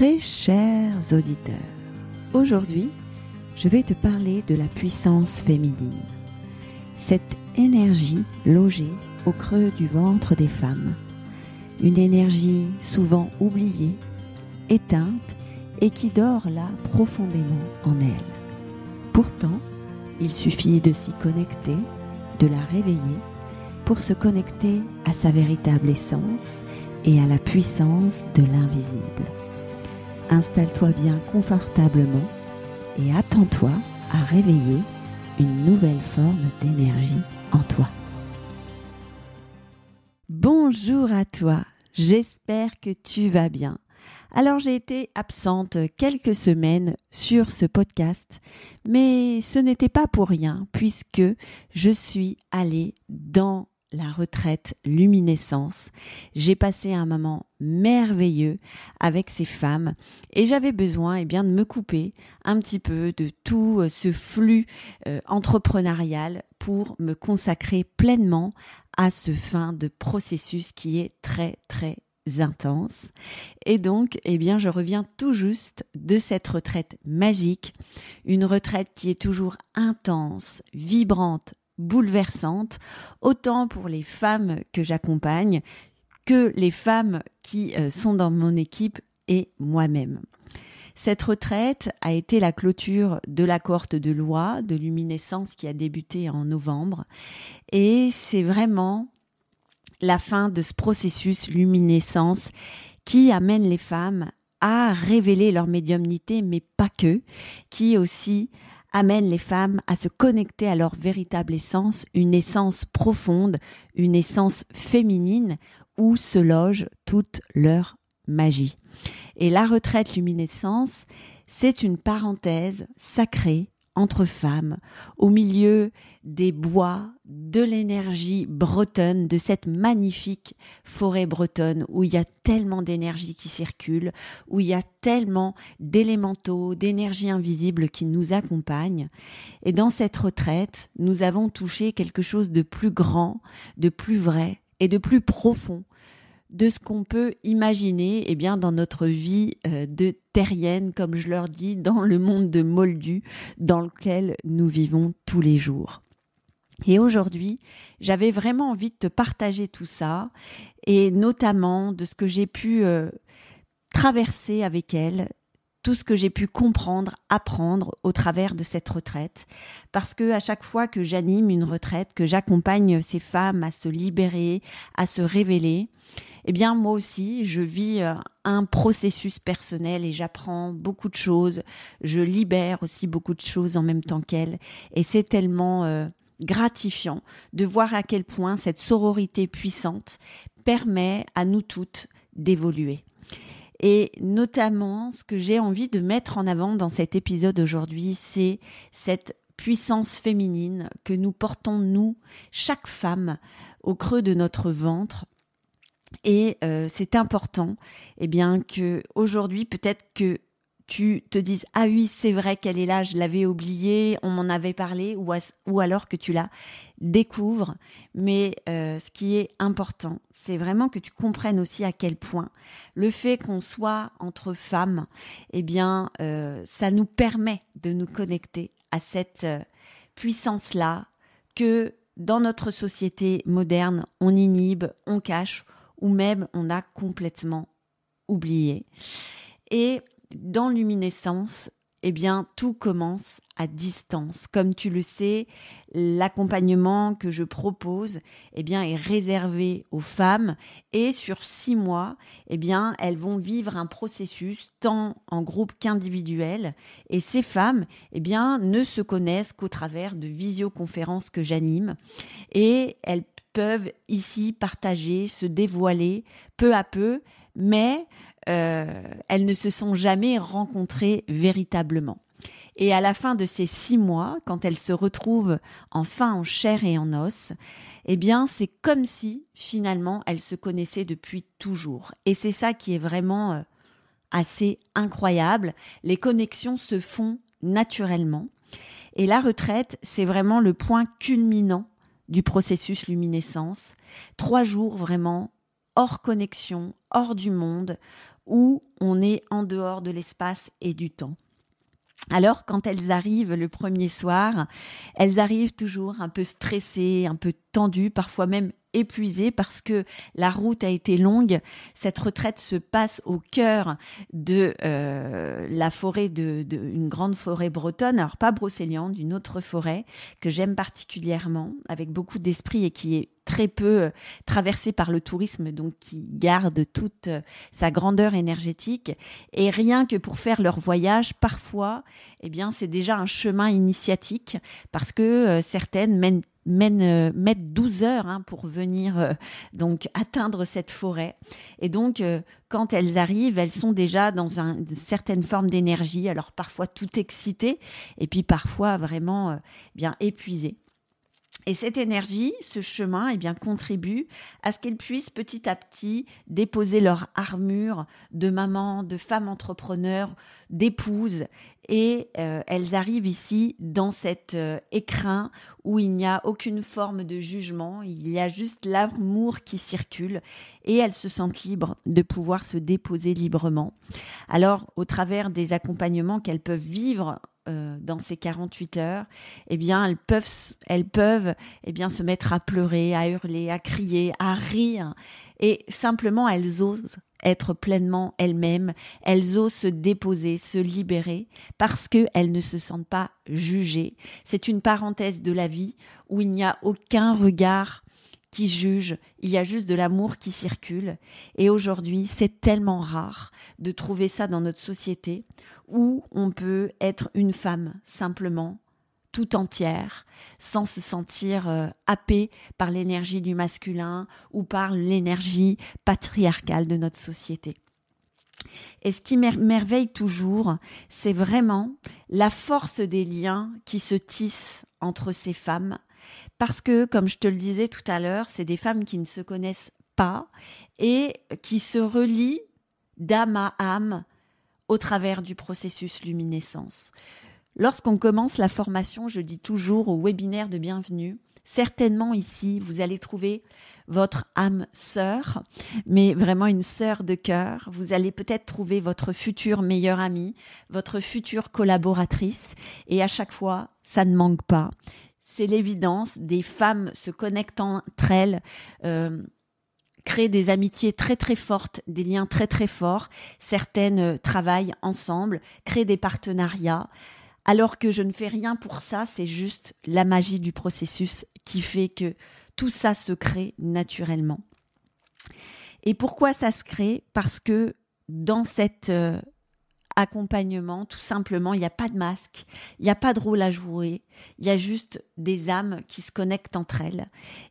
Très chers auditeurs, aujourd'hui, je vais te parler de la puissance féminine. Cette énergie logée au creux du ventre des femmes. Une énergie souvent oubliée, éteinte et qui dort là profondément en elle. Pourtant, il suffit de s'y connecter, de la réveiller pour se connecter à sa véritable essence et à la puissance de l'invisible. Installe-toi bien confortablement et attends-toi à réveiller une nouvelle forme d'énergie en toi. Bonjour à toi, j'espère que tu vas bien. Alors j'ai été absente quelques semaines sur ce podcast, mais ce n'était pas pour rien puisque je suis allée dans la retraite luminescence. J'ai passé un moment merveilleux avec ces femmes et j'avais besoin de me couper un petit peu de tout ce flux entrepreneurial pour me consacrer pleinement à ce fin de processus qui est très très intense. Et donc, je reviens tout juste de cette retraite magique, une retraite qui est toujours intense, vibrante, bouleversante, autant pour les femmes que j'accompagne que les femmes qui sont dans mon équipe et moi-même. Cette retraite a été la clôture de la cohorte de loi de luminescence qui a débuté en novembre et c'est vraiment la fin de ce processus luminescence qui amène les femmes à révéler leur médiumnité, mais pas que, qui aussi amène les femmes à se connecter à leur véritable essence, une essence profonde, une essence féminine où se loge toute leur magie. Et la retraite luminescence, c'est une parenthèse sacrée entre femmes, au milieu des bois, de l'énergie bretonne, de cette magnifique forêt bretonne où il y a tellement d'énergie qui circule, où il y a tellement d'élémentaux, d'énergie invisible qui nous accompagnent. Et dans cette retraite, nous avons touché quelque chose de plus grand, de plus vrai et de plus profond de ce qu'on peut imaginer dans notre vie de terrienne, comme je leur dis, dans le monde de Moldu, dans lequel nous vivons tous les jours. Et aujourd'hui, j'avais vraiment envie de te partager tout ça, et notamment de ce que j'ai pu traverser avec elles, tout ce que j'ai pu comprendre, apprendre au travers de cette retraite. Parce que à chaque fois que j'anime une retraite, que j'accompagne ces femmes à se libérer, à se révéler, moi aussi, je vis un processus personnel et j'apprends beaucoup de choses. Je libère aussi beaucoup de choses en même temps qu'elles. Et c'est tellement gratifiant de voir à quel point cette sororité puissante permet à nous toutes d'évoluer. Et notamment, ce que j'ai envie de mettre en avant dans cet épisode aujourd'hui, c'est cette puissance féminine que nous portons, nous, chaque femme, au creux de notre ventre. Et c'est important que aujourd'hui, peut-être que tu te dises « Ah oui, c'est vrai qu'elle est là, je l'avais oubliée, on m'en avait parlé » ou alors que tu la découvres. Mais ce qui est important, c'est vraiment que tu comprennes aussi à quel point le fait qu'on soit entre femmes, ça nous permet de nous connecter à cette puissance-là que dans notre société moderne, on inhibe, on cache, ou même on a complètement oublié. Et dans Luminescence, tout commence à distance. Comme tu le sais, l'accompagnement que je propose est réservé aux femmes et sur 6 mois, elles vont vivre un processus tant en groupe qu'individuel et ces femmes ne se connaissent qu'au travers de visioconférences que j'anime et elles peuvent ici partager, se dévoiler peu à peu, mais elles ne se sont jamais rencontrées véritablement. Et à la fin de ces 6 mois, quand elles se retrouvent enfin en chair et en os, c'est comme si finalement elles se connaissaient depuis toujours. Et c'est ça qui est vraiment assez incroyable. Les connexions se font naturellement. Et la retraite, c'est vraiment le point culminant du processus luminescence. 3 jours vraiment hors connexion, hors du monde, où on est en dehors de l'espace et du temps. Alors, quand elles arrivent le premier soir, elles arrivent toujours un peu stressées, un peu tendues, parfois même épuisées parce que la route a été longue. Cette retraite se passe au cœur de la forêt, une grande forêt bretonne, alors pas brocéliande, une autre forêt que j'aime particulièrement, avec beaucoup d'esprit et qui est très peu traversée par le tourisme, donc qui garde toute sa grandeur énergétique. Et rien que pour faire leur voyage, parfois, eh bien, c'est déjà un chemin initiatique parce que certaines mettent 12 heures pour venir donc atteindre cette forêt. Et donc, quand elles arrivent, elles sont déjà dans une certaine forme d'énergie, alors parfois tout excitées et puis parfois vraiment bien épuisées. Et cette énergie, ce chemin, eh bien, contribue à ce qu'elles puissent petit à petit déposer leur armure de maman, de femme entrepreneur, d'épouse. Et elles arrivent ici dans cet écrin où il n'y a aucune forme de jugement, il y a juste l'amour qui circule et elles se sentent libres de pouvoir se déposer librement. Alors, au travers des accompagnements qu'elles peuvent vivre dans ces 48 heures, eh bien, elles peuvent eh bien, se mettre à pleurer, à hurler, à crier, à rire. Et simplement, elles osent être pleinement elles-mêmes. Elles osent se déposer, se libérer, parce qu'elles ne se sentent pas jugées. C'est une parenthèse de la vie où il n'y a aucun regard qui juge, il y a juste de l'amour qui circule. Et aujourd'hui, c'est tellement rare de trouver ça dans notre société où on peut être une femme simplement, tout entière, sans se sentir happée par l'énergie du masculin ou par l'énergie patriarcale de notre société. Et ce qui m'émerveille toujours, c'est vraiment la force des liens qui se tissent entre ces femmes. Parce que, comme je te le disais tout à l'heure, c'est des femmes qui ne se connaissent pas et qui se relient d'âme à âme au travers du processus luminescence. Lorsqu'on commence la formation, je dis toujours au webinaire de bienvenue, certainement ici, vous allez trouver votre âme sœur, mais vraiment une sœur de cœur. Vous allez peut-être trouver votre future meilleure amie, votre future collaboratrice, et à chaque fois, ça ne manque pas. C'est l'évidence, des femmes se connectant entre elles, créent des amitiés très très fortes, des liens très très forts. Certaines travaillent ensemble, créent des partenariats. Alors que je ne fais rien pour ça, c'est juste la magie du processus qui fait que tout ça se crée naturellement. Et pourquoi ça se crée ? Parce que dans cet accompagnement, tout simplement, il n'y a pas de masque, il n'y a pas de rôle à jouer, il y a juste des âmes qui se connectent entre elles.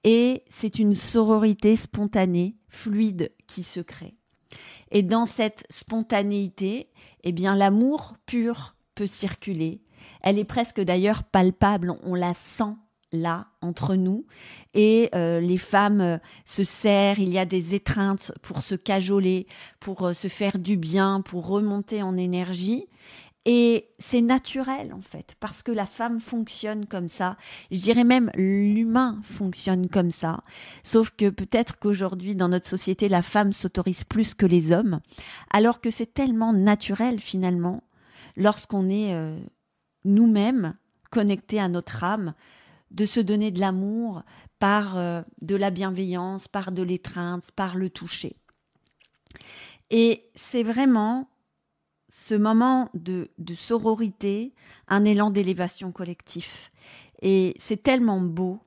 Et c'est une sororité spontanée, fluide, qui se crée. Et dans cette spontanéité, eh bien, l'amour pur peut circuler. Elle est presque d'ailleurs palpable, on la sent là, entre nous. Et les femmes se serrent, il y a des étreintes pour se cajoler, pour se faire du bien, pour remonter en énergie. Et c'est naturel, en fait, parce que la femme fonctionne comme ça. Je dirais même l'humain fonctionne comme ça. Sauf que peut-être qu'aujourd'hui, dans notre société, la femme s'autorise plus que les hommes, alors que c'est tellement naturel, finalement, lorsqu'on est nous-mêmes connectés à notre âme, de se donner de l'amour par de la bienveillance, par de l'étreinte, par le toucher. Et c'est vraiment ce moment de sororité, un élan d'élévation collectif. Et c'est tellement beau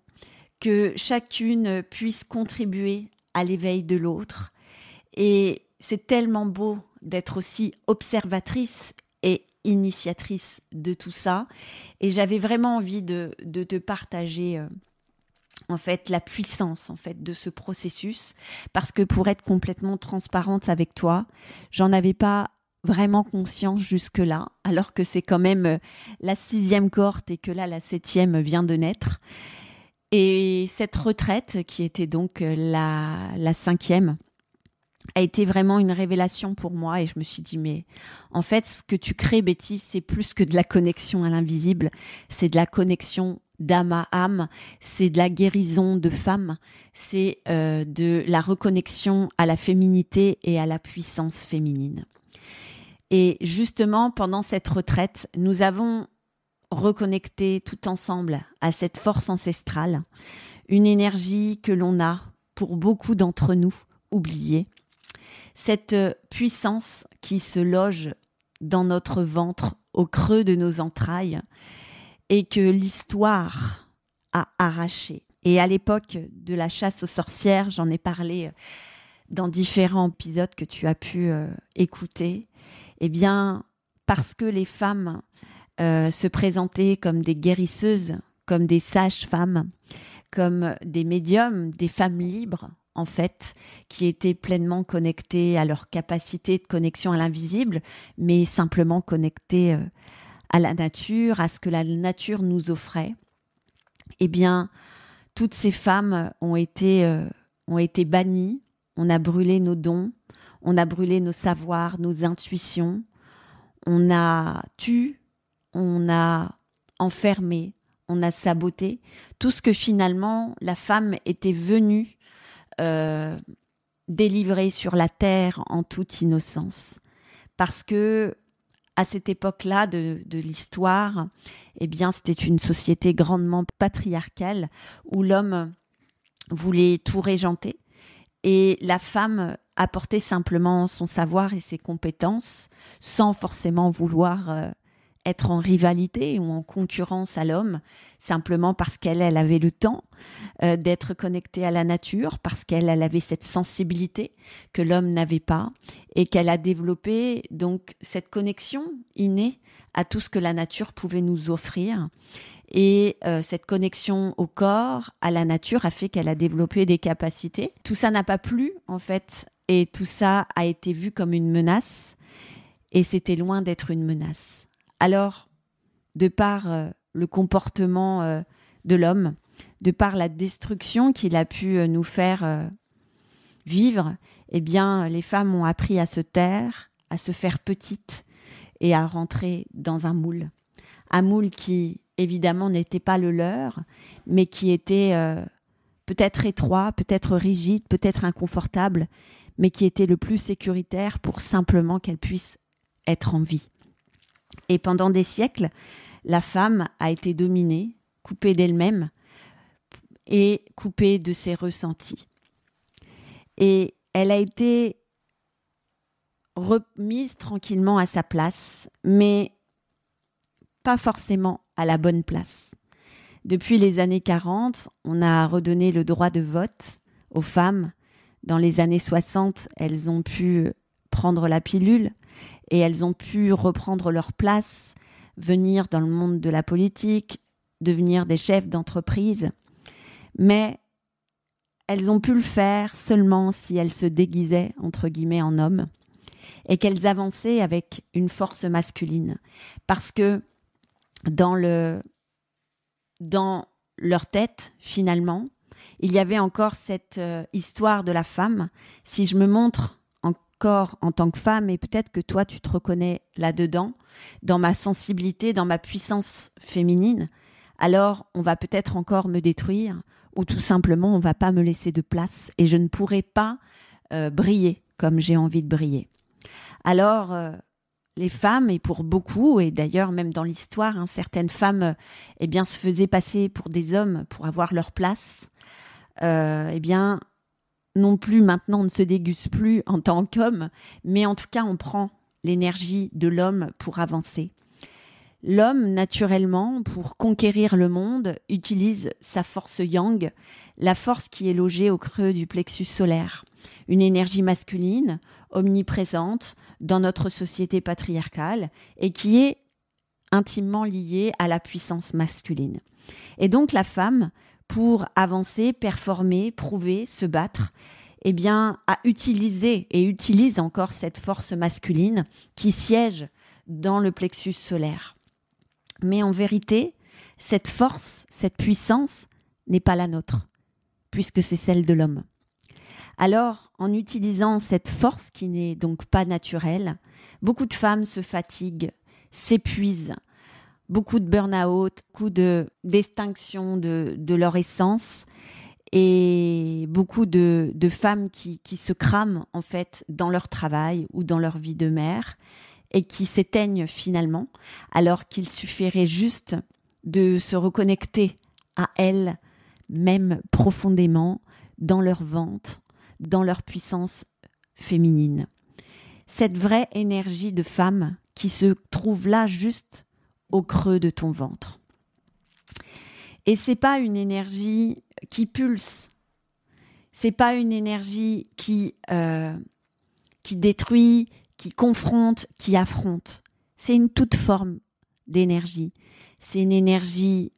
que chacune puisse contribuer à l'éveil de l'autre. Et c'est tellement beau d'être aussi observatrice et initiatrice de tout ça. Et j'avais vraiment envie de te partager en fait la puissance en fait de ce processus, parce que pour être complètement transparente avec toi, j'en avais pas vraiment conscience jusque-là, alors que c'est quand même la 6e cohorte et que là la 7e vient de naître. Et cette retraite, qui était donc la 5e, a été vraiment une révélation pour moi, et je me suis dit, mais en fait, ce que tu crées, Betty, c'est plus que de la connexion à l'invisible, c'est de la connexion d'âme à âme, c'est de la guérison de femme, c'est de la reconnexion à la féminité et à la puissance féminine. Et justement, pendant cette retraite, nous avons reconnecté tout ensemble à cette force ancestrale, une énergie que l'on a, pour beaucoup d'entre nous, oubliée. Cette puissance qui se loge dans notre ventre, au creux de nos entrailles, et que l'histoire a arrachée. Et à l'époque de la chasse aux sorcières, j'en ai parlé dans différents épisodes que tu as pu écouter, eh bien, parce que les femmes se présentaient comme des guérisseuses, comme des sages-femmes, comme des médiums, des femmes libres, en fait, qui étaient pleinement connectées à leur capacité de connexion à l'invisible, mais simplement connectées à la nature, à ce que la nature nous offrait. Eh bien, toutes ces femmes ont été bannies. On a brûlé nos dons, on a brûlé nos savoirs, nos intuitions. On a tué, on a enfermé, on a saboté. Tout ce que finalement la femme était venue délivrer sur la terre en toute innocence. Parce que à cette époque-là de l'histoire, eh bien, c'était une société grandement patriarcale où l'homme voulait tout régenter et la femme apportait simplement son savoir et ses compétences sans forcément vouloir être en rivalité ou en concurrence à l'homme, simplement parce qu'elle avait le temps d'être connectée à la nature, parce qu'elle avait cette sensibilité que l'homme n'avait pas et qu'elle a développé donc cette connexion innée à tout ce que la nature pouvait nous offrir. Et cette connexion au corps, à la nature, a fait qu'elle a développé des capacités. Tout ça n'a pas plu, en fait, et tout ça a été vu comme une menace, et c'était loin d'être une menace. Alors, de par le comportement de l'homme, de par la destruction qu'il a pu nous faire vivre, eh bien, les femmes ont appris à se taire, à se faire petites et à rentrer dans un moule. Un moule qui, évidemment, n'était pas le leur, mais qui était peut-être étroit, peut-être rigide, peut-être inconfortable, mais qui était le plus sécuritaire pour simplement qu'elle puisse être en vie. Et pendant des siècles, la femme a été dominée, coupée d'elle-même et coupée de ses ressentis. Et elle a été remise tranquillement à sa place, mais pas forcément à la bonne place. Depuis les années 40, on a redonné le droit de vote aux femmes. Dans les années 60, elles ont pu prendre la pilule et elles ont pu reprendre leur place, venir dans le monde de la politique, devenir des chefs d'entreprise. Mais elles ont pu le faire seulement si elles se déguisaient, entre guillemets, en hommes, et qu'elles avançaient avec une force masculine. Parce que dans leur tête, finalement, il y avait encore cette histoire de la femme. Si je me montre encore en tant que femme, et peut-être que toi, tu te reconnais là-dedans, dans ma sensibilité, dans ma puissance féminine, alors on va peut-être encore me détruire, ou tout simplement, on ne va pas me laisser de place, et je ne pourrai pas briller comme j'ai envie de briller. Alors, les femmes, et pour beaucoup, et d'ailleurs même dans l'histoire, certaines femmes eh bien, se faisaient passer pour des hommes pour avoir leur place, eh bien, non plus maintenant on ne se déguste plus en tant qu'homme, mais en tout cas on prend l'énergie de l'homme pour avancer. L'homme, naturellement, pour conquérir le monde, utilise sa force yang, la force qui est logée au creux du plexus solaire. Une énergie masculine, omniprésente dans notre société patriarcale et qui est intimement liée à la puissance masculine. Et donc la femme, pour avancer, performer, prouver, se battre, eh bien, a utilisé et utilise encore cette force masculine qui siège dans le plexus solaire. Mais en vérité, cette force, cette puissance n'est pas la nôtre, puisque c'est celle de l'homme. Alors, en utilisant cette force qui n'est donc pas naturelle, beaucoup de femmes se fatiguent, s'épuisent, beaucoup de burn-out, beaucoup d'extinction de leur essence et beaucoup de femmes qui se crament en fait dans leur travail ou dans leur vie de mère et qui s'éteignent finalement, alors qu'il suffirait juste de se reconnecter à elles, même profondément, dans leur ventre, dans leur puissance féminine. Cette vraie énergie de femme qui se trouve là juste au creux de ton ventre. Et c'est pas une énergie qui pulse, c'est pas une énergie qui détruit, qui confronte, qui affronte. C'est une toute forme d'énergie. C'est une énergie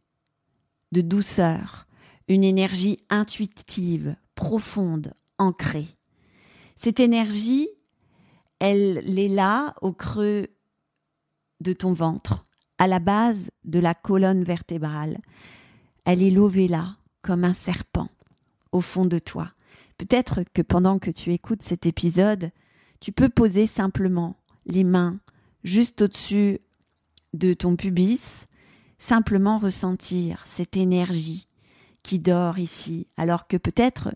de douceur, une énergie intuitive, profonde, ancrée. Cette énergie, elle est là au creux de ton ventre, à la base de la colonne vertébrale. Elle est levée là, comme un serpent, au fond de toi. Peut-être que pendant que tu écoutes cet épisode, tu peux poser simplement les mains juste au-dessus de ton pubis, simplement ressentir cette énergie qui dort ici, alors que peut-être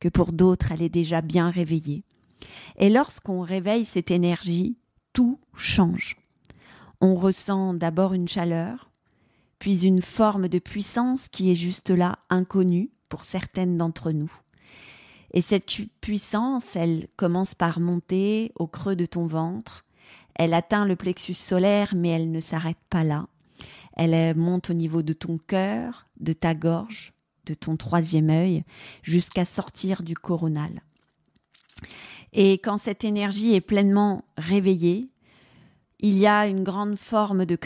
que pour d'autres, elle est déjà bien réveillée. Et lorsqu'on réveille cette énergie, tout change. On ressent d'abord une chaleur, puis une forme de puissance qui est juste là, inconnue pour certaines d'entre nous. Et cette puissance, elle commence par monter au creux de ton ventre. Elle atteint le plexus solaire, mais elle ne s'arrête pas là. Elle monte au niveau de ton cœur, de ta gorge, de ton troisième œil, jusqu'à sortir du coronal. Et quand cette énergie est pleinement réveillée, il y a une grande forme de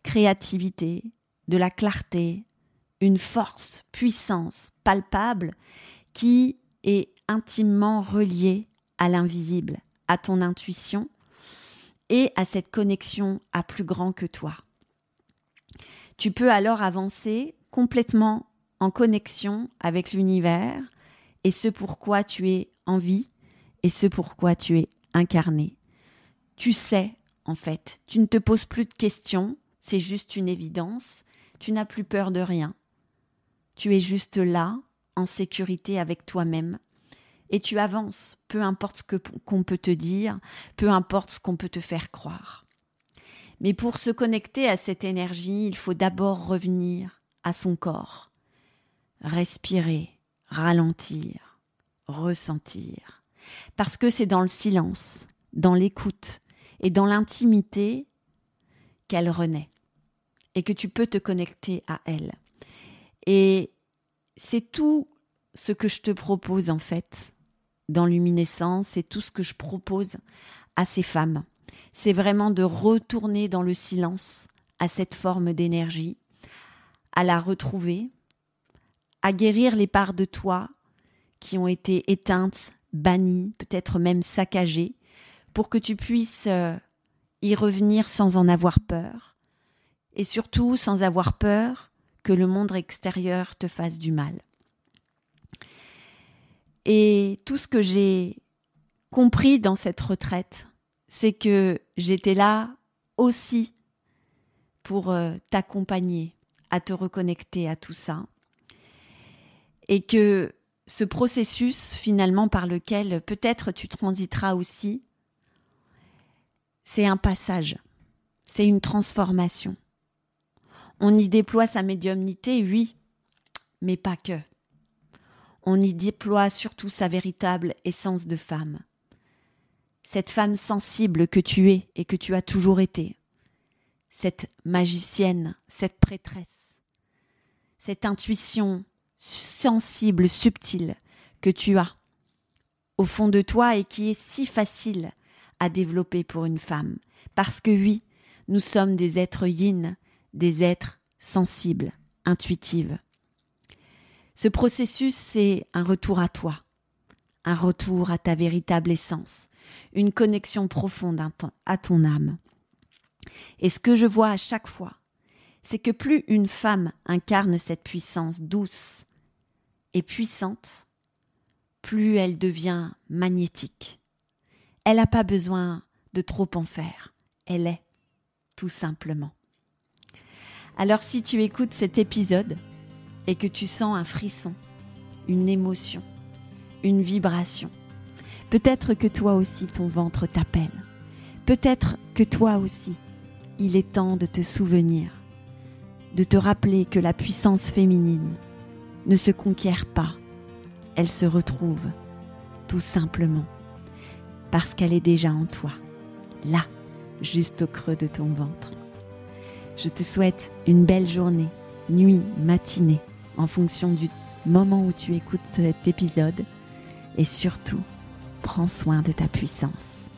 créativité, de la clarté, une force, puissance palpable qui est intimement reliée à l'invisible, à ton intuition et à cette connexion à plus grand que toi. Tu peux alors avancer complètement en connexion avec l'univers et ce pourquoi tu es en vie et ce pourquoi tu es incarné. Tu sais, en fait, tu ne te poses plus de questions, c'est juste une évidence, tu n'as plus peur de rien. Tu es juste là, en sécurité avec toi-même, et tu avances, peu importe ce qu'on peut te dire, peu importe ce qu'on peut te faire croire. Mais pour se connecter à cette énergie, il faut d'abord revenir à son corps, respirer, ralentir, ressentir. Parce que c'est dans le silence, dans l'écoute et dans l'intimité qu'elle renaît et que tu peux te connecter à elle. Et c'est tout ce que je te propose en fait dans Luminescence, c'est tout ce que je propose à ces femmes. C'est vraiment de retourner dans le silence à cette forme d'énergie, à la retrouver, à guérir les parts de toi qui ont été éteintes, bannies, peut-être même saccagées, pour que tu puisses y revenir sans en avoir peur, et surtout sans avoir peur que le monde extérieur te fasse du mal. Et tout ce que j'ai compris dans cette retraite, c'est que j'étais là aussi pour t'accompagner à te reconnecter à tout ça. Et que ce processus finalement par lequel peut-être tu transiteras aussi, c'est un passage, c'est une transformation. On y déploie sa médiumnité, oui, mais pas que. On y déploie surtout sa véritable essence de femme. Cette femme sensible que tu es et que tu as toujours été. Cette magicienne, cette prêtresse. Cette intuition sensible, subtile que tu as au fond de toi et qui est si facile à développer pour une femme. Parce que oui, nous sommes des êtres yin, des êtres sensibles, intuitifs. Ce processus, c'est un retour à toi, un retour à ta véritable essence, une connexion profonde à ton âme. Et ce que je vois à chaque fois, c'est que plus une femme incarne cette puissance douce et puissante, plus elle devient magnétique. Elle n'a pas besoin de trop en faire, elle est, tout simplement. Alors si tu écoutes cet épisode et que tu sens un frisson, une émotion, une vibration, peut-être que toi aussi ton ventre t'appelle. Peut-être que toi aussi, il est temps de te souvenir, de te rappeler que la puissance féminine ne se conquiert pas, elle se retrouve, tout simplement, parce qu'elle est déjà en toi, là, juste au creux de ton ventre. Je te souhaite une belle journée, nuit, matinée, en fonction du moment où tu écoutes cet épisode. Et surtout, prends soin de ta puissance.